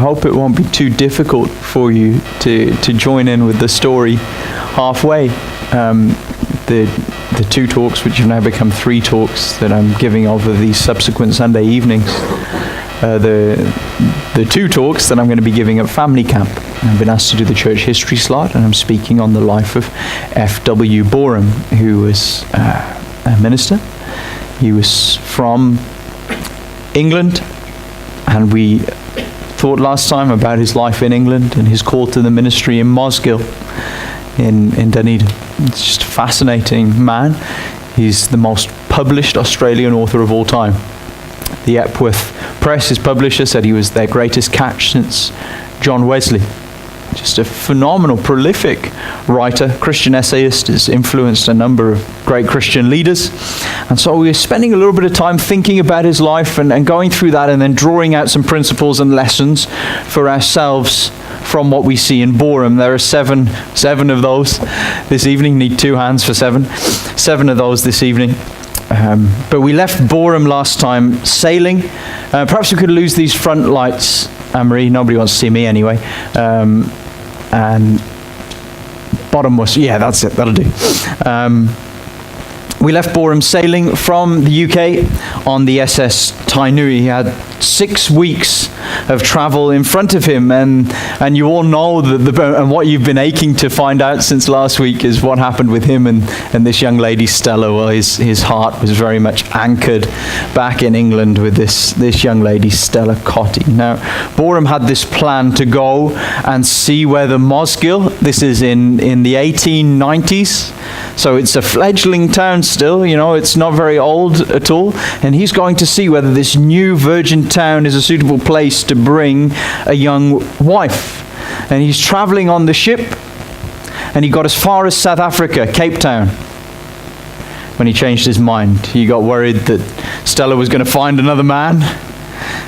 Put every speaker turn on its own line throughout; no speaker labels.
hope it won't be too difficult for you to join in with the story halfway. The two talks, which have now become 3 talks that I'm giving over these subsequent Sunday evenings, the 2 talks that I'm going to be giving at family camp. I've been asked to do the church history slot, and I'm speaking on the life of F.W. Boreham, who was a minister. He was from England, and we thought last time about his life in England and his call to the ministry in Mosgiel in Dunedin. It's just a fascinating man. He's the most published Australian author of all time. The Epworth Press, his publisher, said he was their greatest catch since John Wesley. Just a phenomenal, prolific writer, Christian essayist, has influenced a number of great Christian leaders. And so we're spending a little bit of time thinking about his life and going through that, and then drawing out some principles and lessons for ourselves from what we see in Boreham. There are seven of those this evening. Need 2 hands for 7. 7 of those this evening. But we left Boreham last time sailing. Perhaps we could lose these front lights, Anne-Marie. Nobody wants to see me anyway. And bottom was, yeah, that's it. That'll do. We left Boreham sailing from the UK on the SS Tainui. He had 6 weeks of travel in front of him, and you all know that and what you've been aching to find out since last week is what happened with him and this young lady Stella. Well, his heart was very much anchored back in England with this young lady Stella Cotty. Now, Boreham had this plan to go and see whether Mosgiel, this is in the 1890s, so it's a fledgling town still, it's not very old at all, and he's going to see whether this new virgin town is a suitable place to bring a young wife. And he's traveling on the ship, and he got as far as South Africa, Cape Town, when he changed his mind. He got worried that Stella was going to find another man.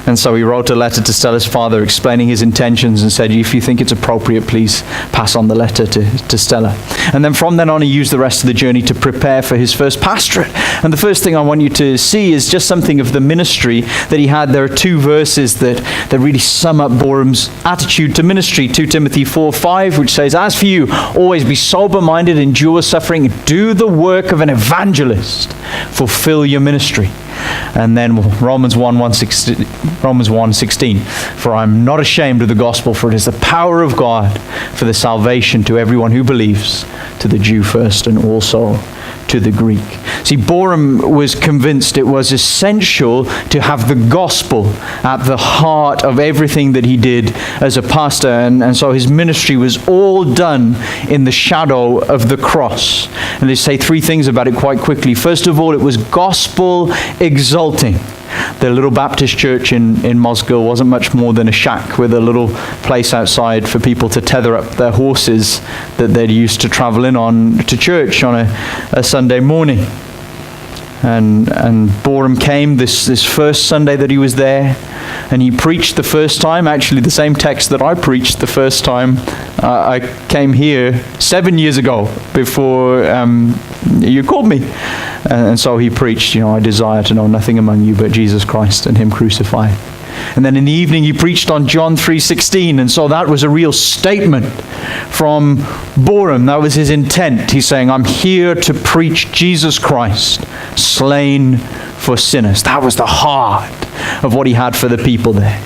And so he wrote a letter to Stella's father explaining his intentions and said, if you think it's appropriate, please pass on the letter to Stella. And then from then on, he used the rest of the journey to prepare for his first pastorate. And the first thing I want you to see is just something of the ministry that he had. There are 2 verses that really sum up Boreham's attitude to ministry. 2 Timothy 4:5, which says, as for you, always be sober-minded, endure suffering, do the work of an evangelist, fulfill your ministry. And then Romans 1:16, for I am not ashamed of the gospel, for it is the power of God for the salvation to everyone who believes, to the Jew first and also to the Greek. See, Boreham was convinced it was essential to have the gospel at the heart of everything that he did as a pastor, and so his ministry was all done in the shadow of the cross. And they say 3 things about it quite quickly. First of all, it was gospel exalting. The little Baptist church in Mosgiel wasn't much more than a shack with a little place outside for people to tether up their horses that they'd used to travel in on to church on a Sunday morning. And Boreham came this first Sunday that he was there, and he preached the first time, actually the same text that I preached the first time I came here 7 years ago before you called me. And so he preached, I desire to know nothing among you but Jesus Christ and him crucified. And then in the evening he preached on John 3:16, and so that was a real statement from Boreham. That was his intent. He's saying, I'm here to preach Jesus Christ, slain for sinners. That was the heart of what he had for the people there.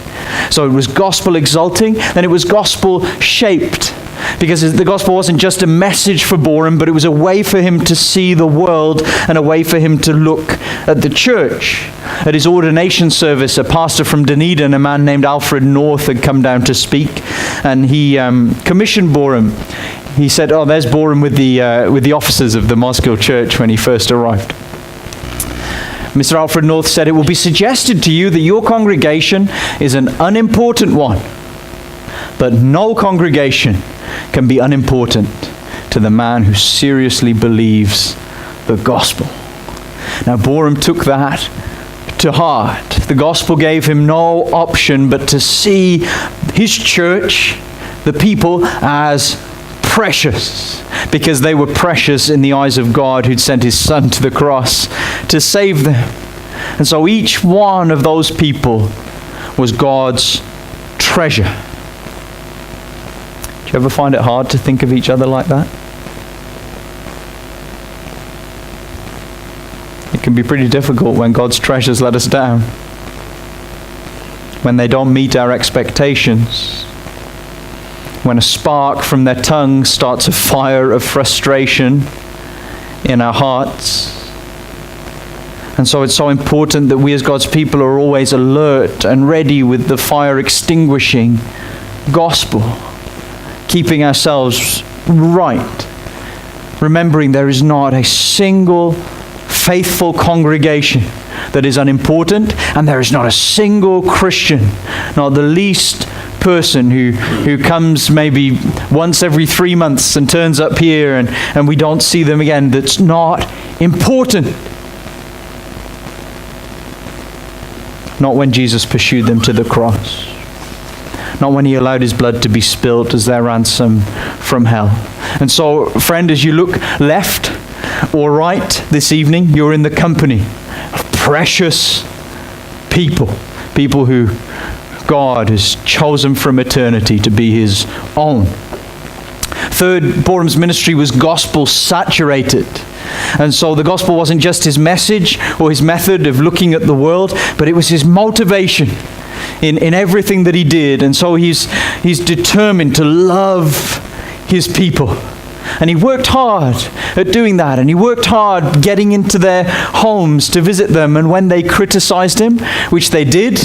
So it was gospel exalting, and it was gospel shaped. Because the gospel wasn't just a message for Boreham, but it was a way for him to see the world and a way for him to look at the church. At his ordination service, a pastor from Dunedin, a man named Alfred North, had come down to speak, and he commissioned Boreham. He said, there's Boreham with the officers of the Mosgiel church when he first arrived. Mr. Alfred North said, it will be suggested to you that your congregation is an unimportant one, but no congregation can be unimportant to the man who seriously believes the gospel. Now, Boreham took that to heart. The gospel gave him no option but to see his church, the people, as precious, because they were precious in the eyes of God, who'd sent his son to the cross to save them. And so each one of those people was God's treasure. Do you ever find it hard to think of each other like that? It can be pretty difficult when God's treasures let us down, when they don't meet our expectations, when a spark from their tongue starts a fire of frustration in our hearts. And so it's so important that we as God's people are always alert and ready with the fire extinguishing gospel, keeping ourselves right, remembering there is not a single faithful congregation that is unimportant, and there is not a single Christian, not the least person who comes maybe once every 3 months and turns up here and we don't see them again, that's not important. Not when Jesus pursued them to the cross. Not when he allowed his blood to be spilt as their ransom from hell. And so, friend, as you look left or right this evening, you're in the company of precious people. People who God has chosen from eternity to be his own. Third, Boreham's ministry was gospel saturated. And so the gospel wasn't just his message or his method of looking at the world, but it was his motivation in everything that he did. And so he's determined to love his people. And he worked hard at doing that. And he worked hard getting into their homes to visit them. And when they criticized him, which they did,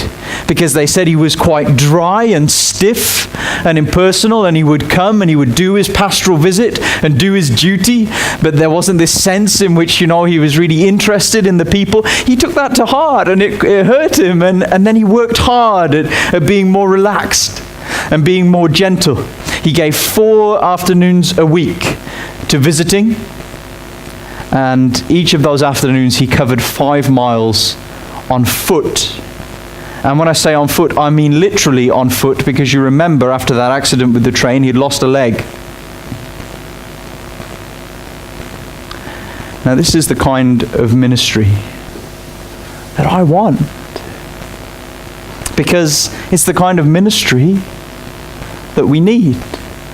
because they said he was quite dry and stiff and impersonal, and he would come and he would do his pastoral visit and do his duty, but there wasn't this sense in which, he was really interested in the people. He took that to heart, and it hurt him. And then he worked hard at being more relaxed and being more gentle. He gave 4 afternoons a week to visiting, and each of those afternoons he covered 5 miles on foot. And when I say on foot, I mean literally on foot, because you remember after that accident with the train, he'd lost a leg. Now this is the kind of ministry that I want, because it's the kind of ministry that we need.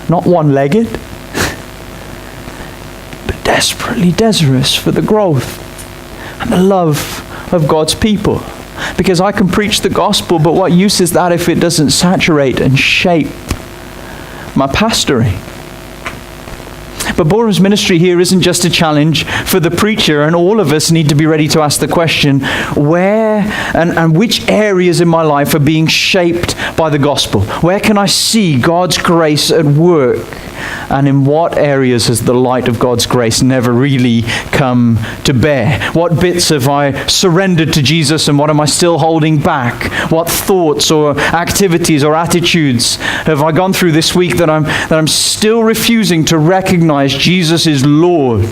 Not one-legged, but desperately desirous for the growth and the love of God's people. Because I can preach the gospel, but what use is that if it doesn't saturate and shape my pastoring? But Boreham's ministry here isn't just a challenge for the preacher, and all of us need to be ready to ask the question, where and which areas in my life are being shaped by the gospel? Where can I see God's grace at work? And in what areas has the light of God's grace never really come to bear? What bits have I surrendered to Jesus, and what am I still holding back? What thoughts or activities or attitudes have I gone through this week that I'm still refusing to recognize Jesus is Lord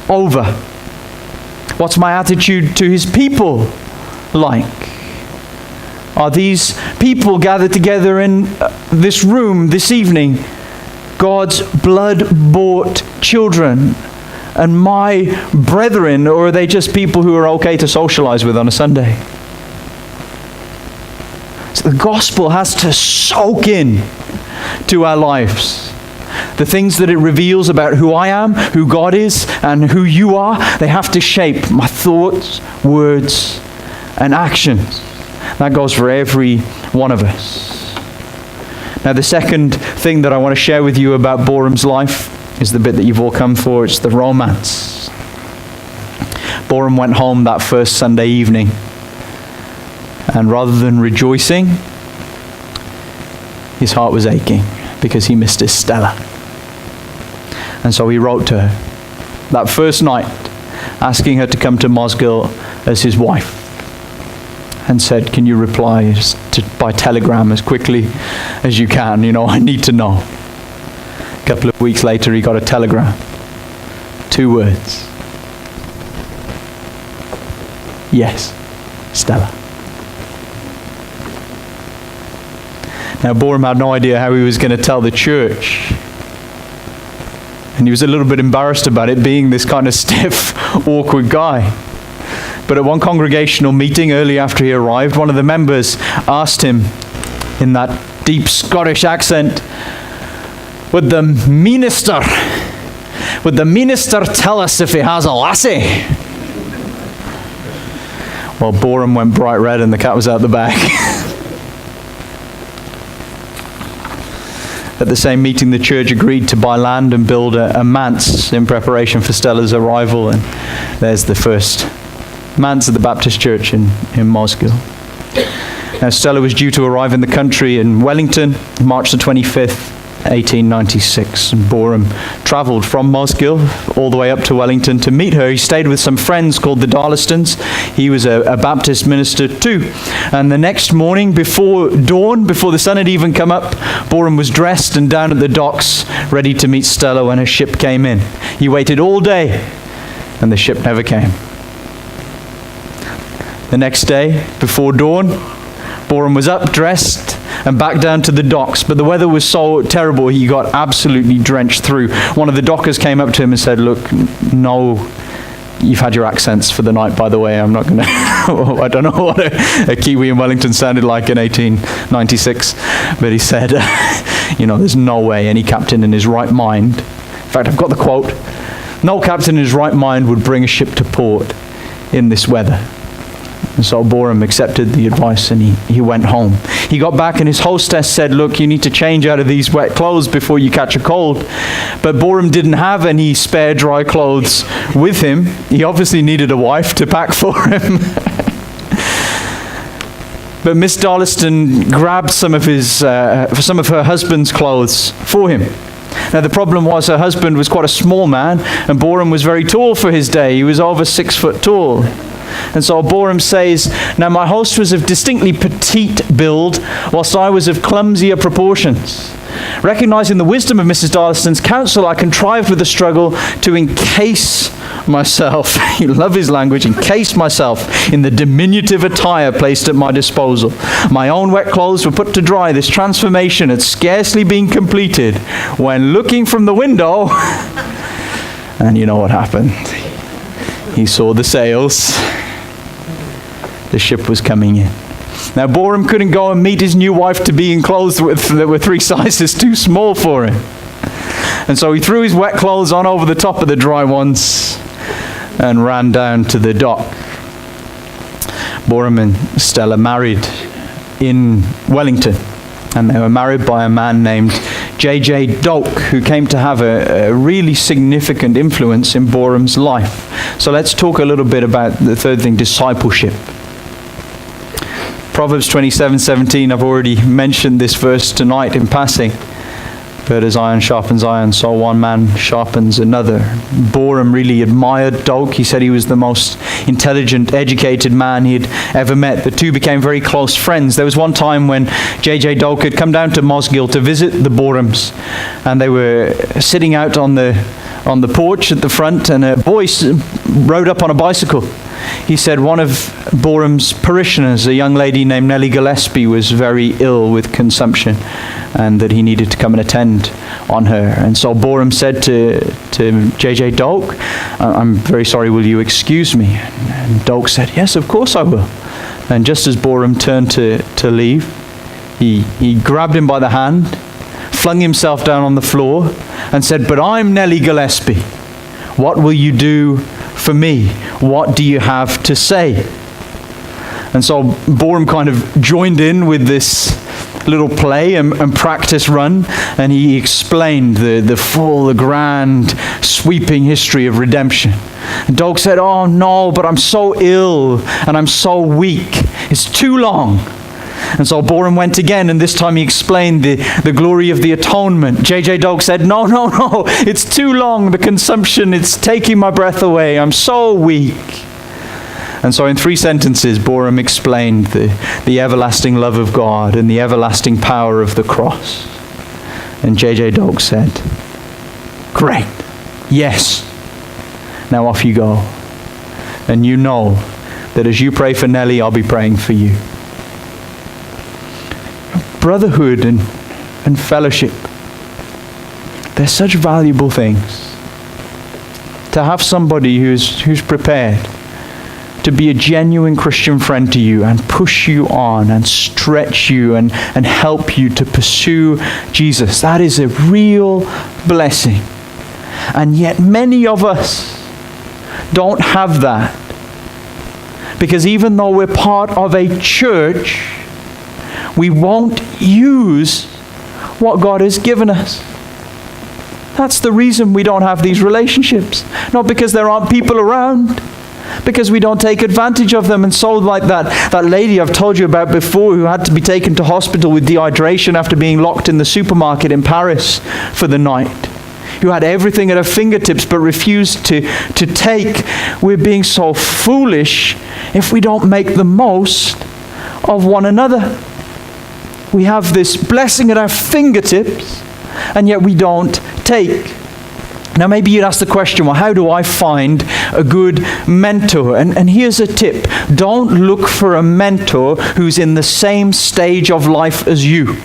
over? What's my attitude to his people like? Are these people gathered together in this room this evening God's blood-bought children and my brethren, or are they just people who are okay to socialize with on a Sunday? So the gospel has to soak in to our lives. The things that it reveals about who I am, who God is, and who you are, they have to shape my thoughts, words, and actions. That goes for every one of us. Now, the second thing that I want to share with you about Boreham's life is the bit that you've all come for. It's the romance. Boreham went home that first Sunday evening, and rather than rejoicing, his heart was aching because he missed his Stella. And so he wrote to her that first night, asking her to come to Mosgiel as his wife, and said, can you reply by telegram as quickly as you can? I need to know. A couple of weeks later, he got a telegram. 2 words. Yes, Stella. Now, Boreham had no idea how he was going to tell the church. And he was a little bit embarrassed about it, being this kind of stiff, awkward guy. But at one congregational meeting early after he arrived, one of the members asked him in that deep Scottish accent, would the minister tell us if he has a lassie? Well, Boreham went bright red and the cat was out the bag. At the same meeting, the church agreed to buy land and build a manse in preparation for Stella's arrival. And there's the first manse at the Baptist church in Mosgiel. Now, Stella was due to arrive in the country in Wellington, March the 25th, 1896. And Boreham travelled from Mosgiel all the way up to Wellington to meet her. He stayed with some friends called the Darlistons. He was a Baptist minister too. And the next morning, before dawn, before the sun had even come up, Boreham was dressed and down at the docks, ready to meet Stella when her ship came in. He waited all day, and the ship never came. The next day, before dawn, Boreham was up, dressed, and back down to the docks. But the weather was so terrible, he got absolutely drenched through. One of the dockers came up to him and said, "Look, no, you've had your accents for the night, by the way. I'm not going to..." I don't know what a Kiwi in Wellington sounded like in 1896. But he said, there's no way any captain in his right mind... In fact, I've got the quote. "No captain in his right mind would bring a ship to port in this weather." And so Boreham accepted the advice and he went home. He got back and his hostess said, "Look, you need to change out of these wet clothes before you catch a cold." But Boreham didn't have any spare dry clothes with him. He obviously needed a wife to pack for him. But Miss Darliston grabbed some of her husband's clothes for him. Now the problem was her husband was quite a small man and Boreham was very tall for his day. He was over 6 foot tall. And so Boreham says, "Now my host was of distinctly petite build, whilst I was of clumsier proportions. Recognizing the wisdom of Mrs. Darliston's counsel, I contrived with a struggle to encase myself," you love his language, "encase myself in the diminutive attire placed at my disposal. My own wet clothes were put to dry. This transformation had scarcely been completed when looking from the window," and you know what happened. He saw the sails. The ship was coming in. Now Boreham couldn't go and meet his new wife to be in clothes that were 3 sizes too small for him. And so he threw his wet clothes on over the top of the dry ones and ran down to the dock. Boreham and Stella married in Wellington. And they were married by a man named J.J. Doak, who came to have a really significant influence in Boreham's life. So let's talk a little bit about the third thing, discipleship. Proverbs 27:17, I've already mentioned this verse tonight in passing. But as iron sharpens iron, so one man sharpens another. Boreham really admired Doak. He said he was the most intelligent, educated man he'd ever met. The two became very close friends. There was one time when J.J. Doak had come down to Mosgiel to visit the Borehams, and they were sitting out on the porch at the front, and a boy rode up on a bicycle. He said one of Boreham's parishioners, a young lady named Nellie Gillespie, was very ill with consumption and that he needed to come and attend on her. And so Boreham said to J.J. Doak, "I'm very sorry, will you excuse me?" And Doak said, "Yes, of course I will." And just as Boreham turned to leave, he grabbed him by the hand, flung himself down on the floor and said, "But I'm Nellie Gillespie. What will you do for me? What do you have to say?" And so Boreham kind of joined in with this little play and practice run, and he explained the full, the grand, sweeping history of redemption. And Doak said, "Oh no, but I'm so ill and I'm so weak. It's too long." And so Boreham went again, and this time he explained the glory of the atonement. J.J. Doak said, no, it's too long. The consumption, it's taking my breath away. I'm so weak. And so in 3 sentences, Boreham explained the everlasting love of God and the everlasting power of the cross. And J.J. Doak said, "Great, yes, now off you go. And you know that as you pray for Nellie, I'll be praying for you." Brotherhood and fellowship, they're such valuable things. To have somebody who's prepared to be a genuine Christian friend to you and push you on and stretch you and help you to pursue Jesus. That is a real blessing. And yet many of us don't have that. Because even though we're part of a church, we won't use what God has given us. That's the reason we don't have these relationships. Not because there aren't people around, because we don't take advantage of them. And so like that lady I've told you about before who had to be taken to hospital with dehydration after being locked in the supermarket in Paris for the night, who had everything at her fingertips but refused to take. We're being so foolish if we don't make the most of one another. We have this blessing at our fingertips, and yet we don't take. Now maybe you'd ask the question, well, how do I find a good mentor? And here's a tip. Don't look for a mentor who's in the same stage of life as you.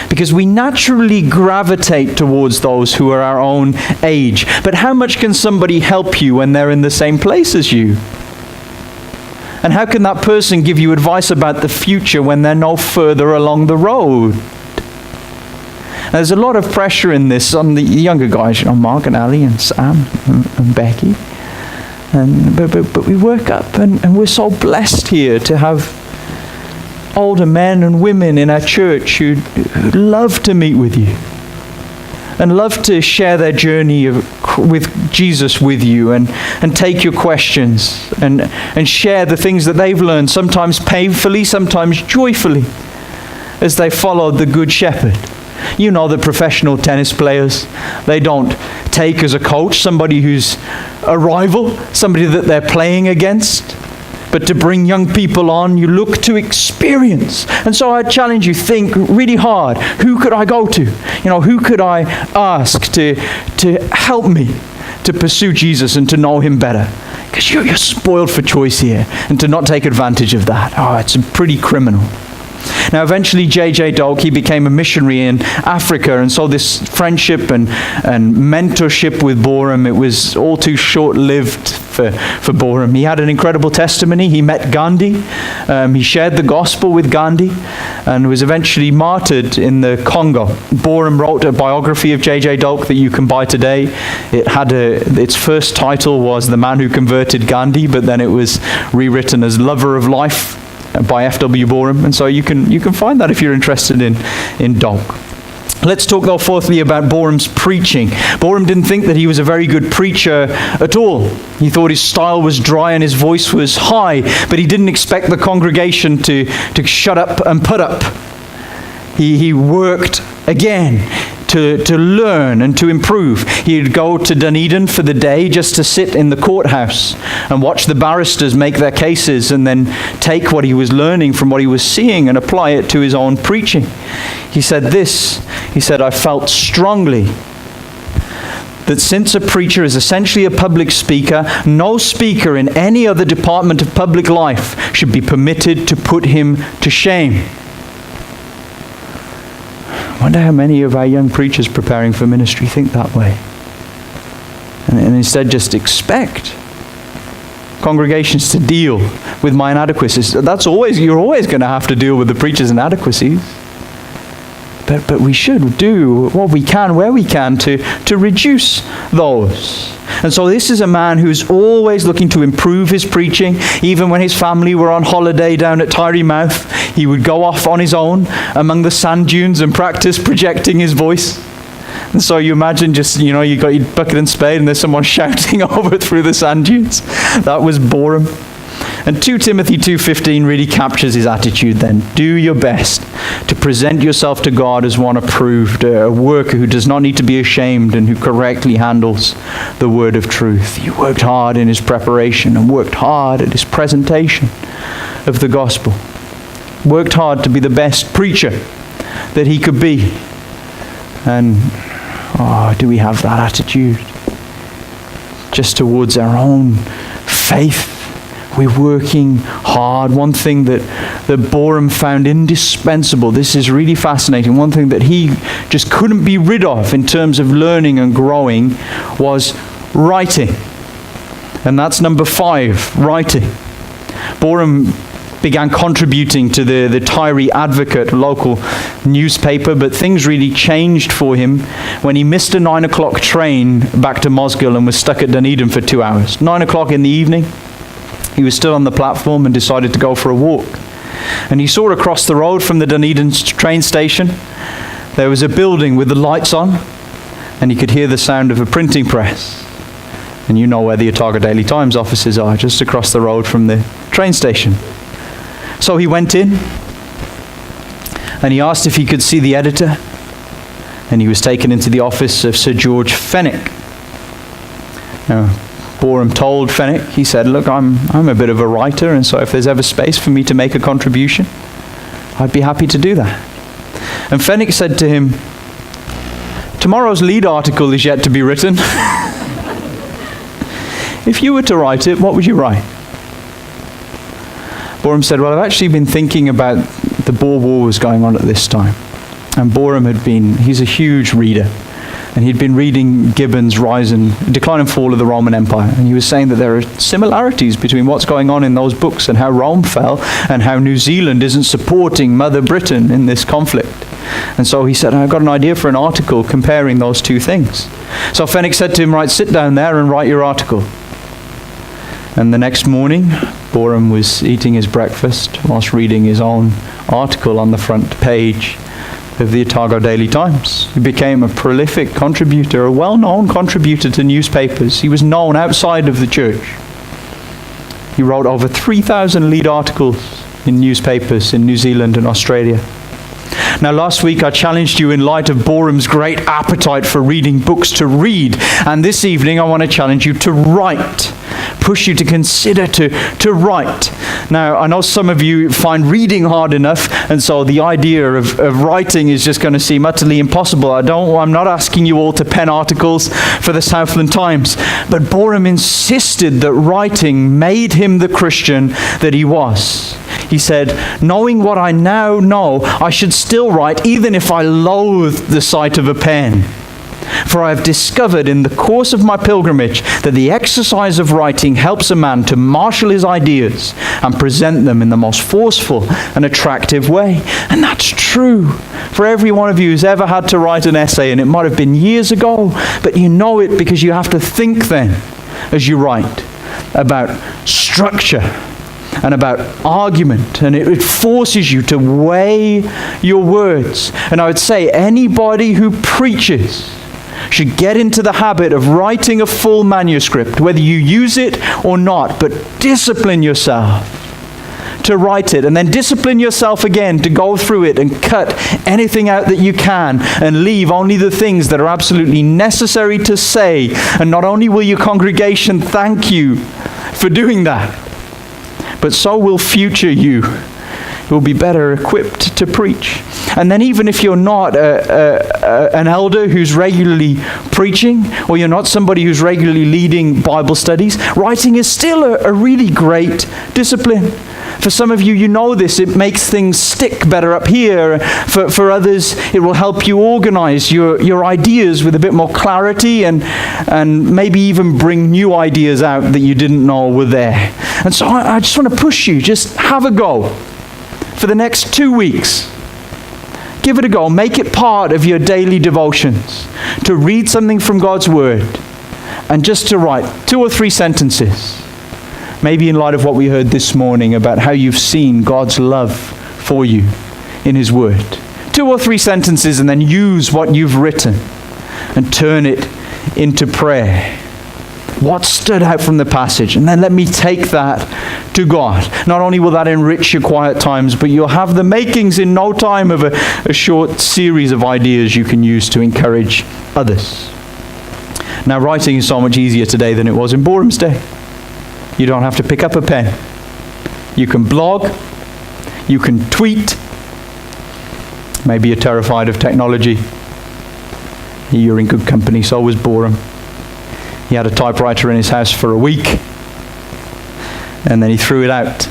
Because we naturally gravitate towards those who are our own age. But how much can somebody help you when they're in the same place as you? And how can that person give you advice about the future when they're no further along the road? There's a lot of pressure in this on the younger guys, Mark and Ali and Sam and Becky. But we work up and we're so blessed here to have older men and women in our church who love to meet with you and love to share their journey with Jesus with you and take your questions and share the things that they've learned, sometimes painfully, sometimes joyfully, as they followed the Good Shepherd. You know that professional tennis players, they don't take as a coach somebody who's a rival, somebody that they're playing against. But to bring young people on, you look to experience. And so I challenge you, think really hard. Who could I go to? Who could I ask to help me to pursue Jesus and to know him better? Because you're spoiled for choice here. And to not take advantage of that, it's pretty criminal. Now eventually J.J. Doak, he became a missionary in Africa, and so this friendship and mentorship with Boreham, it was all too short-lived for Boreham. He had an incredible testimony. He met Gandhi. He shared the gospel with Gandhi and was eventually martyred in the Congo. Boreham wrote a biography of J.J. Doak that you can buy today. It had its first title was The Man Who Converted Gandhi, but then it was rewritten as Lover of Life by F.W. Boreham, and so you can find that if you're interested in Doak. Let's talk though fourthly about Boreham's preaching. Boreham didn't think that he was a very good preacher at all. He thought his style was dry and his voice was high, but he didn't expect the congregation to shut up and put up. He worked again to learn and to improve. He'd go to Dunedin for the day just to sit in the courthouse and watch the barristers make their cases and then take what he was learning from what he was seeing and apply it to his own preaching. He said, I felt strongly that since a preacher is essentially a public speaker, no speaker in any other department of public life should be permitted to put him to shame. I wonder how many of our young preachers preparing for ministry think that way. And instead just expect congregations to deal with my inadequacies. You're always going to have to deal with the preacher's inadequacies. But we should do what we can, where we can, to reduce those. And so this is a man who's always looking to improve his preaching. Even when his family were on holiday down at Tyree Mouth, he would go off on his own among the sand dunes and practice projecting his voice. And so you imagine just, you got your bucket and spade and there's someone shouting over through the sand dunes. That was Boreham. And 2 Timothy 2:15 really captures his attitude then. Do your best to present yourself to God as one approved, a worker who does not need to be ashamed and who correctly handles the word of truth. He worked hard in his preparation and worked hard at his presentation of the gospel. Worked hard to be the best preacher that he could be. And do we have that attitude? Just towards our own faith. We're working hard. One thing that Boreham found indispensable, this is really fascinating, one thing that he just couldn't be rid of in terms of learning and growing was writing. And that's number 5, writing. Boreham began contributing to the Tyree Advocate, local newspaper, but things really changed for him when he missed a 9 o'clock train back to Mosgiel and was stuck at Dunedin for 2 hours. 9 o'clock in the evening, he was still on the platform and decided to go for a walk. And he saw across the road from the Dunedin train station, there was a building with the lights on, and he could hear the sound of a printing press. And you know where the Otago Daily Times offices are, just across the road from the train station. So he went in, and he asked if he could see the editor, and he was taken into the office of Sir George Fenwick. Now, Boreham told Fenwick, he said, look, I'm a bit of a writer, and so if there's ever space for me to make a contribution, I'd be happy to do that. And Fenwick said to him, tomorrow's lead article is yet to be written. If you were to write it, what would you write? Boreham said, well, I've actually been thinking about the Boer War was going on at this time. And Boreham he's a huge reader. And he'd been reading Gibbon's Decline and Fall of the Roman Empire. And he was saying that there are similarities between what's going on in those books and how Rome fell and how New Zealand isn't supporting Mother Britain in this conflict. And so he said, I've got an idea for an article comparing those two things. So Fenwick said to him, right, sit down there and write your article. And the next morning, Boreham was eating his breakfast whilst reading his own article on the front page of the Otago Daily Times. He became a prolific contributor, a well-known contributor to newspapers. He was known outside of the church. He wrote over 3,000 lead articles in newspapers in New Zealand and Australia. Now, last week I challenged you in light of Boreham's great appetite for reading books to read. And this evening I want to challenge you to write. Push you to consider to write. Now, I know some of you find reading hard enough, and so the idea of writing is just going to seem utterly impossible. I'm not asking you all to pen articles for the Southland Times, but Boreham insisted that writing made him the Christian that he was. He said, knowing what I now know, I should still write, even if I loathe the sight of a pen. For I have discovered in the course of my pilgrimage that the exercise of writing helps a man to marshal his ideas and present them in the most forceful and attractive way. And that's true for every one of you who's ever had to write an essay, and it might have been years ago, but you know it because you have to think then as you write about structure and about argument, and it forces you to weigh your words. And I would say anybody who preaches should get into the habit of writing a full manuscript, whether you use it or not, but discipline yourself to write it, and then discipline yourself again to go through it and cut anything out that you can and leave only the things that are absolutely necessary to say. And not only will your congregation thank you for doing that, but so will future you. Will be better equipped to preach. And then even if you're not an elder who's regularly preaching, or you're not somebody who's regularly leading Bible studies, writing is still a really great discipline. For some of you, you know this. It makes things stick better up here. For others, it will help you organize your ideas with a bit more clarity and maybe even bring new ideas out that you didn't know were there. And so I just want to push you. Just have a go. For the next 2 weeks, give it a go. Make it part of your daily devotions to read something from God's Word and just to write 2 or 3 sentences. Maybe in light of what we heard this morning about how you've seen God's love for you in His Word. 2 or 3 sentences, and then use what you've written and turn it into prayer. What stood out from the passage? And then let me take that to God. Not only will that enrich your quiet times, but you'll have the makings in no time of a short series of ideas you can use to encourage others. Now, writing is so much easier today than it was in Boreham's day. You don't have to pick up a pen. You can blog. You can tweet. Maybe you're terrified of technology. You're in good company. So was Boreham. He had a typewriter in his house for a week, and then he threw it out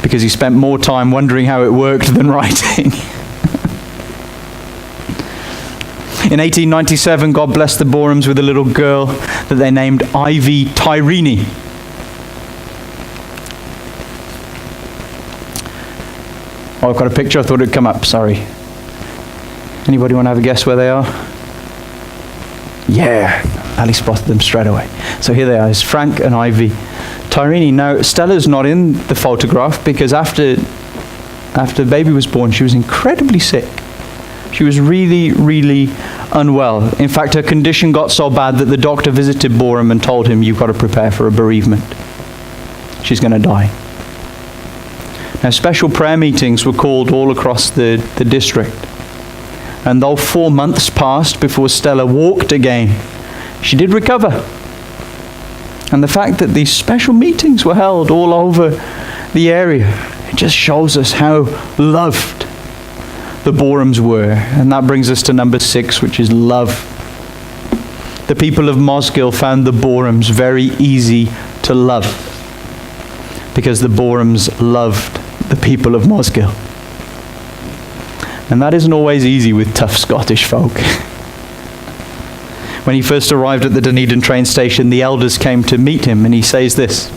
because he spent more time wondering how it worked than writing. In 1897, God blessed the Borehams with a little girl that they named Ivy Tyrene. Oh, I've got a picture. I thought it'd come up. Sorry. Anybody want to have a guess where they are? Yeah, Ali spotted them straight away. So here they are. It's Frank and Ivy Tyrene. Now, Stella's not in the photograph because after the baby was born, she was incredibly sick. She was really, really unwell. In fact, her condition got so bad that the doctor visited Boreham and told him, you've got to prepare for a bereavement. She's going to die. Now, special prayer meetings were called all across the district. And though 4 months passed before Stella walked again, she did recover. And the fact that these special meetings were held all over the area, it just shows us how loved the Borehams were. And that brings us to number 6, which is love. The people of Mosgiel found the Borehams very easy to love because the Borehams loved the people of Mosgiel. And that isn't always easy with tough Scottish folk. When he first arrived at the Dunedin train station, the elders came to meet him, and he says this: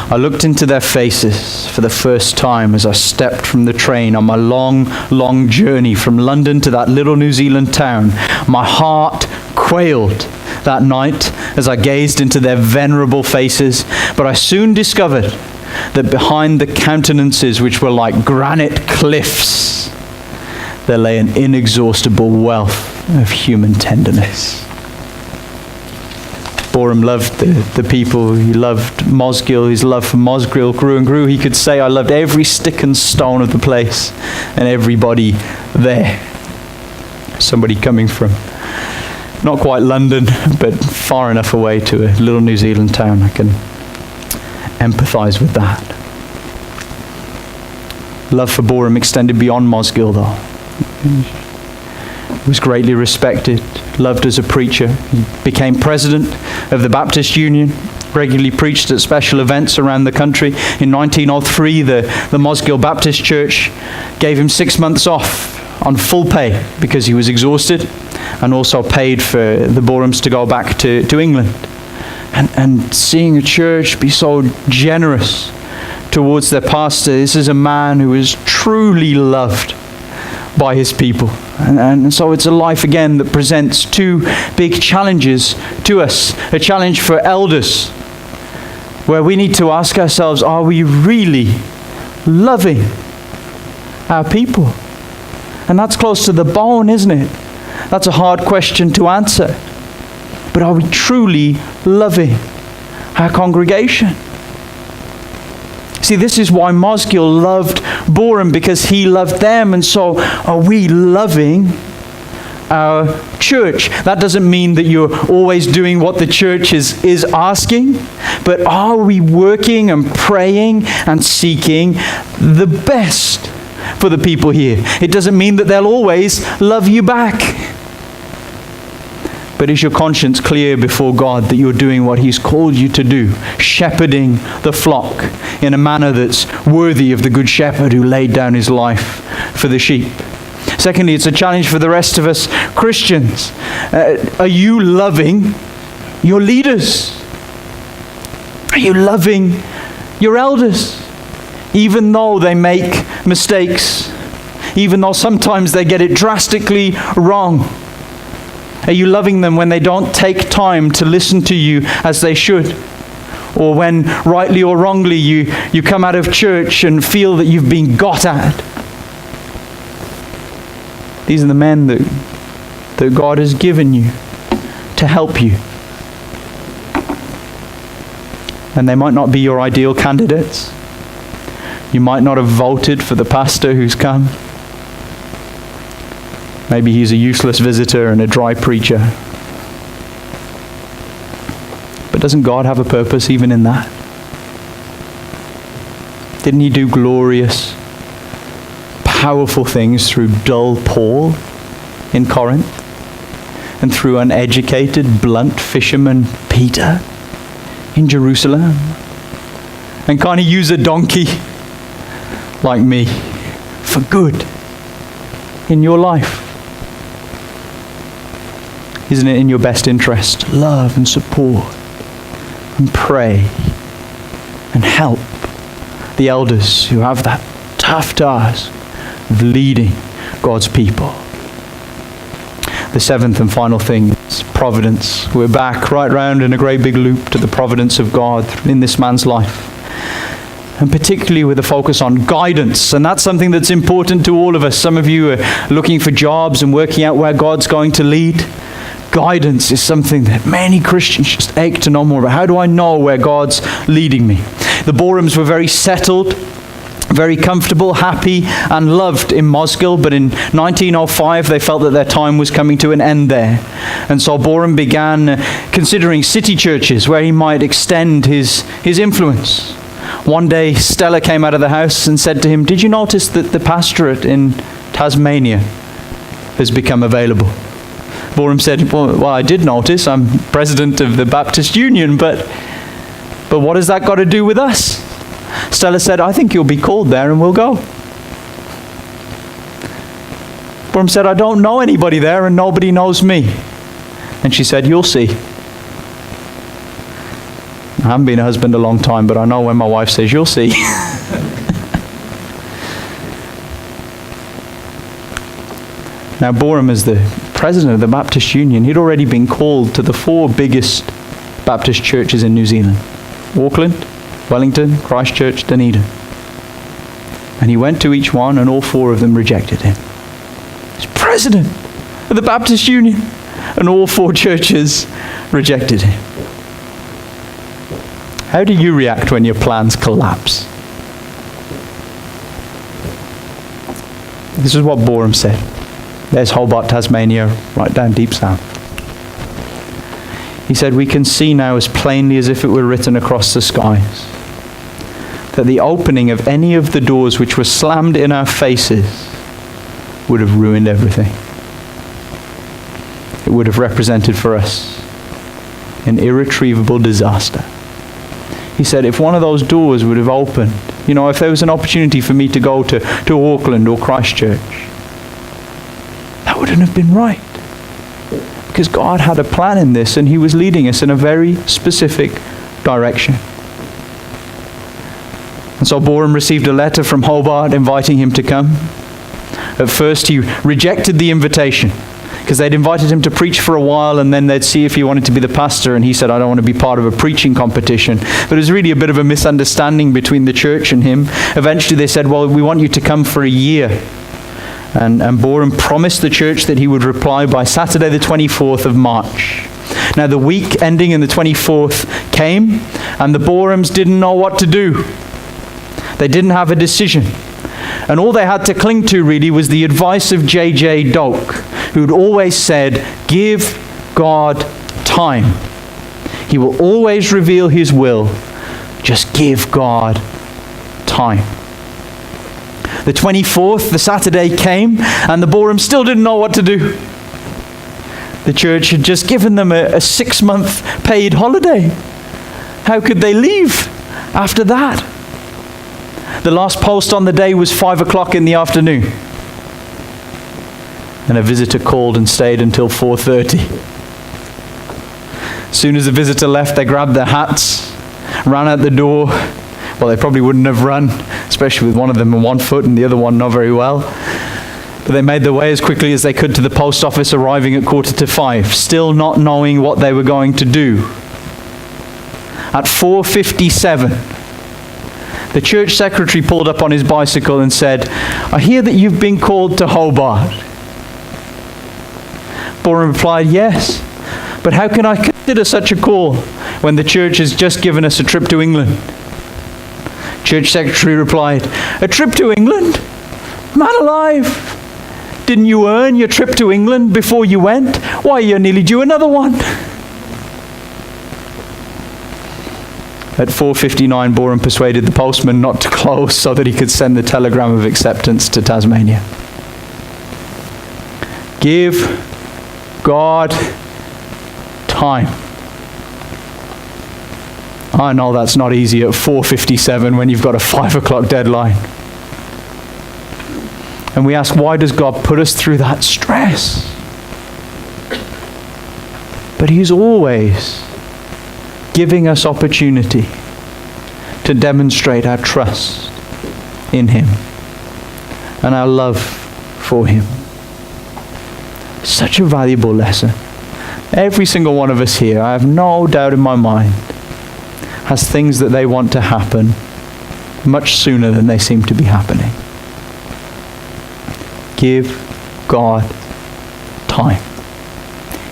I looked into their faces for the first time as I stepped from the train on my long, long journey from London to that little New Zealand town. My heart quailed that night as I gazed into their venerable faces, but I soon discovered that behind the countenances, which were like granite cliffs, there lay an inexhaustible wealth of human tenderness. Boreham loved the people. He loved Mosgiel. His love for Mosgiel grew and grew. He could say, I loved every stick and stone of the place and everybody there. Somebody coming from not quite London, but far enough away to a little New Zealand town, I can empathize with that. Love for Boreham extended beyond Mosgiel, though. He was greatly respected, loved as a preacher. He became president of the Baptist Union, regularly preached at special events around the country. In 1903, the Mosgiel Baptist Church gave him 6 months off on full pay because he was exhausted, and also paid for the Borehams to go back to England. And seeing a church be so generous towards their pastor, this is a man who is truly loved by his people. And so it's a life, again, that presents two big challenges to us. A challenge for elders, where we need to ask ourselves, are we really loving our people? And that's close to the bone, isn't it? That's a hard question to answer. But are we truly loving our congregation? See, this is why Mosgiel loved Boreham, because he loved them. And so are we loving our church? That doesn't mean that you're always doing what the church is asking, but are we working and praying and seeking the best for the people here? It doesn't mean that they'll always love you back. But is your conscience clear before God that you're doing what He's called you to do, shepherding the flock in a manner that's worthy of the good shepherd who laid down his life for the sheep? Secondly, it's a challenge for the rest of us Christians. Are you loving your leaders? Are you loving your elders? Even though they make mistakes, even though sometimes they get it drastically wrong. Are you loving them when they don't take time to listen to you as they should? Or when, rightly or wrongly, you come out of church and feel that you've been got at? These are the men that God has given you to help you. And they might not be your ideal candidates. You might not have voted for the pastor who's come. Maybe he's a useless visitor and a dry preacher. But doesn't God have a purpose even in that? Didn't He do glorious, powerful things through dull Paul in Corinth? And through uneducated, blunt fisherman Peter in Jerusalem? And can't He use a donkey like me for good in your life? Isn't it in your best interest to love and support and pray and help the elders who have that tough task of leading God's people? The seventh and final thing is providence. We're back right round in a great big loop to the providence of God in this man's life. And particularly with a focus on guidance. And that's something that's important to all of us. Some of you are looking for jobs and working out where God's going to lead. Guidance is something that many Christians just ache to know more about. How do I know where God's leading me? The Borehams were very settled, very comfortable, happy, and loved in Mosgiel. But in 1905, they felt that their time was coming to an end there. And so Boreham began considering city churches where he might extend his influence. One day, Stella came out of the house and said to him, "Did you notice that the pastorate in Tasmania has become available?" Boreham said, well, I did notice. I'm president of the Baptist Union, but what has that got to do with us? Stella said, "I think you'll be called there and we'll go." Boreham said, "I don't know anybody there and nobody knows me." And she said, "You'll see." I haven't been a husband a long time, but I know when my wife says, "You'll see." Now, Boreham, as the president of the Baptist Union, he'd already been called to the 4 biggest Baptist churches in New Zealand: Auckland, Wellington, Christchurch, Dunedin. And he went to each one, and all 4 of them rejected him. He's president of the Baptist Union, and all 4 churches rejected him. How do you react when your plans collapse? This is what Boreham said. There's Hobart, Tasmania, right down deep south. He said, "We can see now as plainly as if it were written across the skies that the opening of any of the doors which were slammed in our faces would have ruined everything. It would have represented for us an irretrievable disaster." He said, if one of those doors would have opened, if there was an opportunity for me to go to Auckland or Christchurch, that wouldn't have been right. Because God had a plan in this, and he was leading us in a very specific direction. And so Boreham received a letter from Hobart inviting him to come. At first he rejected the invitation, because they'd invited him to preach for a while, and then they'd see if he wanted to be the pastor, and he said, "I don't want to be part of a preaching competition." But it was really a bit of a misunderstanding between the church and him. Eventually they said, "Well, we want you to come for a year." And Boreham promised the church that he would reply by Saturday the 24th of March. Now the week ending in the 24th came, and the Borehams didn't know what to do. They didn't have a decision. And all they had to cling to really was the advice of J.J. Doak, who'd always said, "Give God time. He will always reveal his will. Just give God time." The 24th, the Saturday came, and the Borehams still didn't know what to do. The church had just given them a 6-month paid holiday. How could they leave after that? The last post on the day was 5 o'clock in the afternoon. And a visitor called and stayed until 4:30. As soon as the visitor left, they grabbed their hats, ran out the door. Well, they probably wouldn't have run, especially with one of them on one foot and the other one not very well. But they made their way as quickly as they could to the post office, arriving at 4:45, still not knowing what they were going to do. At 4:57, the church secretary pulled up on his bicycle and said, "I hear that you've been called to Hobart." Boreham replied, "Yes, but how can I consider such a call when the church has just given us a trip to England?" Church secretary replied, "A trip to England? Man alive! Didn't you earn your trip to England before you went? Why, you're nearly due another one." At 4:59, Boreham persuaded the postman not to close so that he could send the telegram of acceptance to Tasmania. Give God time. I know that's not easy at 4:57 when you've got a 5 o'clock deadline. And we ask, why does God put us through that stress? But he's always giving us opportunity to demonstrate our trust in him and our love for him. Such a valuable lesson. Every single one of us here, I have no doubt in my mind, has things that they want to happen much sooner than they seem to be happening. Give God time.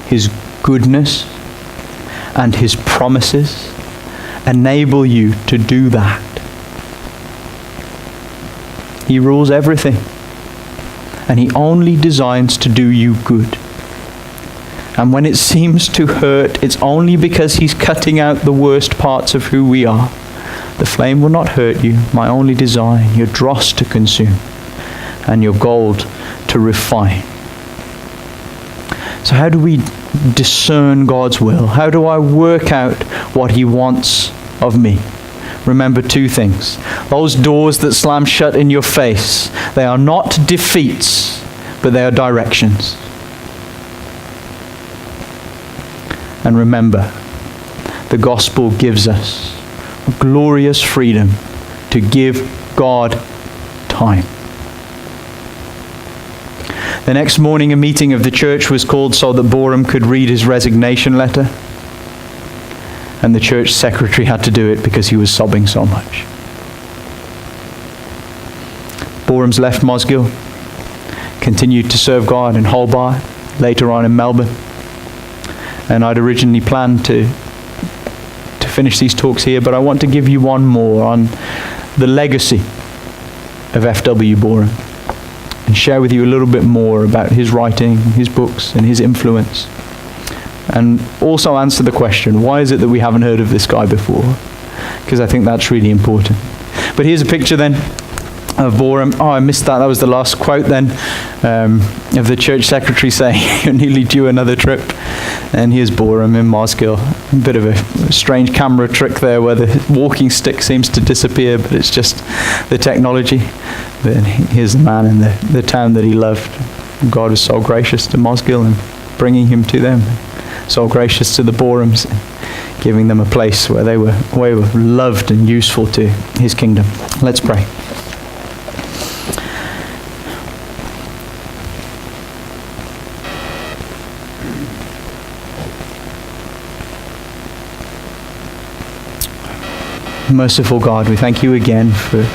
His goodness and his promises enable you to do that. He rules everything, and he only designs to do you good. And when it seems to hurt, it's only because he's cutting out the worst parts of who we are. The flame will not hurt you. My only design, your dross to consume, and your gold to refine. So how do we discern God's will? How do I work out what he wants of me? Remember two things. Those doors that slam shut in your face, they are not defeats, but they are directions. And remember, the gospel gives us glorious freedom to give God time. The next morning, a meeting of the church was called so that Boreham could read his resignation letter. And the church secretary had to do it because he was sobbing so much. Boreham's left Mosgiel, continued to serve God in Hobart, later on in Melbourne. And I'd originally planned to finish these talks here, but I want to give you one more on the legacy of F.W. Boreham and share with you a little bit more about his writing, his books, and his influence. And also answer the question, why is it that we haven't heard of this guy before? Because I think that's really important. But here's a picture then of Boreham. Oh, I missed that. That was the last quote then of the church secretary saying, you're nearly due another trip. And here's Boreham in Mosgiel. A bit of a strange camera trick there where the walking stick seems to disappear, but it's just the technology. But here's the man in the town that he loved. God was so gracious to Mosgiel and bringing him to them. So gracious to the Borehams, giving them a place where they were loved and useful to his kingdom. Let's pray. Merciful God, we thank you again for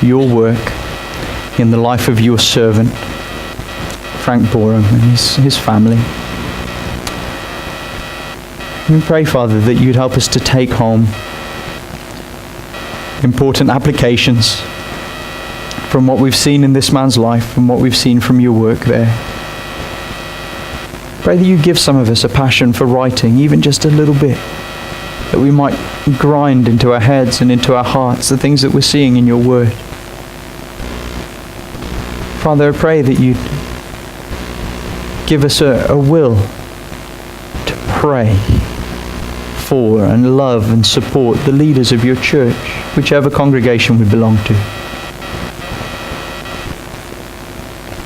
your work in the life of your servant, Frank Boreham, and his family. We pray, Father, that you'd help us to take home important applications from what we've seen in this man's life and what we've seen from your work there. Pray that you give some of us a passion for writing, even just a little bit, that we might grind into our heads and into our hearts the things that we're seeing in your word. Father, I pray that you'd give us a will to pray for and love and support the leaders of your church, whichever congregation we belong to.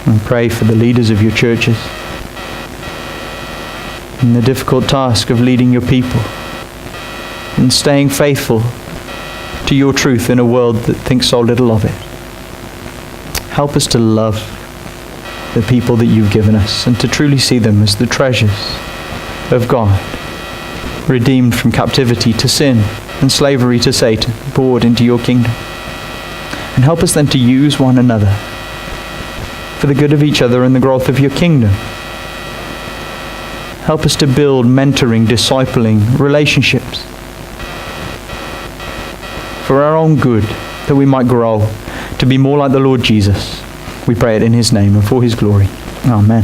And pray for the leaders of your churches in the difficult task of leading your people and staying faithful to your truth in a world that thinks so little of it. Help us to love the people that you've given us and to truly see them as the treasures of God, redeemed from captivity to sin and slavery to Satan, poured into your kingdom. And help us then to use one another for the good of each other and the growth of your kingdom. Help us to build mentoring, discipling relationships for our own good, that we might grow to be more like the Lord Jesus. We pray it in his name and for his glory. Amen.